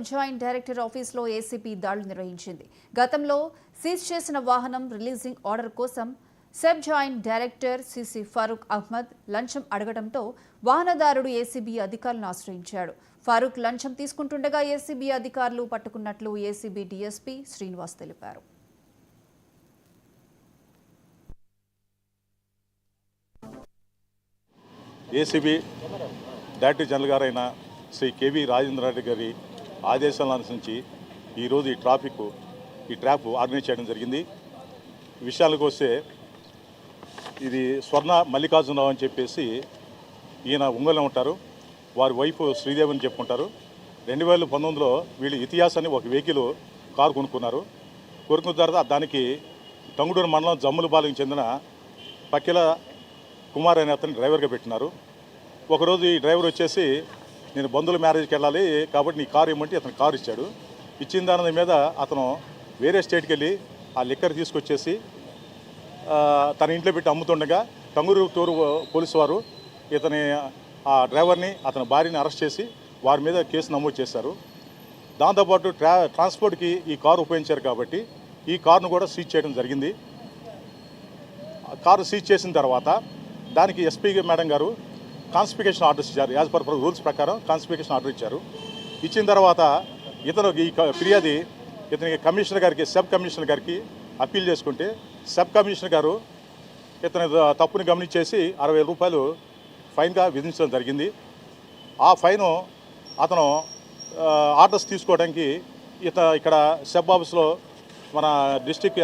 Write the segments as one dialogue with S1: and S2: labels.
S1: Joint director ఆఫీసులో ACB దాడులు నిర్వహించింది. గతంలో సీజ్ చేసిన వాహనం రిలీజింగ్ ఆర్డర్ కోసం sub joint director CC Farooq Ahmed లంచం అడగడంతో వాహనదారుడు ఏసీబీ అధికారులను ఆశ్రయించాడు. ఫారూక్ లంచం తీసుకుంటుండగా ఏసీబీ అధికారులు పట్టుకున్నట్లు ఏసీబీ డీఎస్పీ శ్రీనివాస్ తెలిపారు.
S2: ఏసీబీ డైరెక్టర్ జనరల్ గారైన శ్రీ కేవీ రాజేంద్ర రెడ్డి గారి ఆదేశాలను అనుసరించి ఈరోజు ఈ ట్రాప్ ఆర్గనైజ్ చేయడం జరిగింది. విషయాలకు వస్తే ఇది స్వర్ణ మల్లికార్జునరావు అని చెప్పేసి ఈయన ఒంగోలులో ఉంటారు. వారి వైఫ్ శ్రీదేవి అని చెప్పుకుంటారు. 2019లో వీళ్ళు ఇతిహాస్ అని ఒక వెహికల్ కారు కొనుక్కున్న తర్వాత దానికి టంగుడూరు మండలం జమ్ములపాలెంకి చెందిన పక్కిల కుమార్ అనే అతను డ్రైవర్గా పెట్టినారు. ఒకరోజు ఈ డ్రైవర్ వచ్చేసి నేను బంధువుల మ్యారేజ్కి వెళ్ళాలి కాబట్టి నీ కారు ఇవ్వమంటే అతను కారు ఇచ్చాడు. ఇచ్చిన దాని మీద అతను వేరే స్టేట్కి వెళ్ళి ఆ లిక్కర్ తీసుకొచ్చేసి తన ఇంట్లో పెట్టి అమ్ముతుండగా టంగుటూరు పోలీసు వారు ఆ డ్రైవర్ని అతని భార్యని అరెస్ట్ చేసి వారి మీద కేసు నమోదు చేశారు. దాంతోపాటు ట్రాన్స్పోర్ట్కి ఈ కారు ఉపయోగించారు కాబట్టి ఈ కారును కూడా సీజ్ చేయడం జరిగింది. కారు సీజ్ చేసిన తర్వాత దానికి ఎస్పీ మేడం గారు కాన్స్పికేషన్ ఆర్డర్స్ ఇచ్చారు. యాజ్ పర్ రూల్స్ ప్రకారం కాన్స్పికేషన్ ఆర్డర్ ఇచ్చారు. ఇచ్చిన తర్వాత ఈ ఫిర్యాది ఇతనికి కమిషనర్ గారికి సబ్ కమిషనర్ గారికి అప్పీల్ చేసుకుంటే సబ్ కమిషనర్ గారు ఇతని తప్పుని గమనించేసి 60,000 రూపాయలు ఫైన్గా విధించడం జరిగింది. ఆ ఫైను అతను ఆర్డర్స్ తీసుకోవడానికి ఇక్కడ సబ్ ఆఫీస్లో మన డిస్ట్రిక్ట్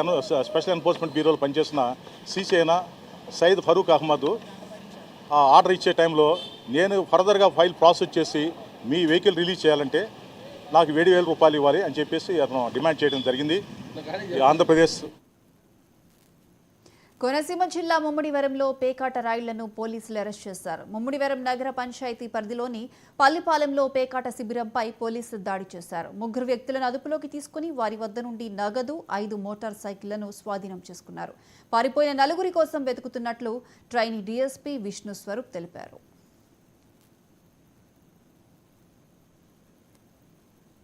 S2: స్పెషల్ ఎన్ఫోర్స్మెంట్ బ్యూరోలో పనిచేసిన సిసి అయిన సయ్యద్ ఫరూక్ అహ్మద్ ఆ ఆర్డర్ ఇచ్చే టైంలో నేను ఫర్దర్గా ఫైల్ ప్రాసెస్ చేసి మీ వెహికల్ రిలీజ్ చేయాలంటే నాకు 7,000 రూపాయలు ఇవ్వాలి అని చెప్పేసి అతను డిమాండ్ చేయడం జరిగింది. ఆంధ్రప్రదేశ్
S1: కోనసీమ జిల్లా ముమ్మిడివరంలో పేకాట రాయుళ్లను పోలీసులు అరెస్ట్ చేశారు. ముమ్మిడివరం నగర పంచాయతీ పరిధిలోని పల్లిపాలెంలో పేకాట శిబిరంపై పోలీసులు దాడి చేశారు. 3 వ్యక్తులను అదుపులోకి తీసుకుని వారి వద్ద నుండి నగదు 5 మోటార్ సైకిళ్లను స్వాధీనం చేసుకున్నారు. పారిపోయిన 4 కోసం వెతుకుతున్నట్లు ట్రైనీ డీఎస్పీ విష్ణు స్వరూప్ తెలిపారు.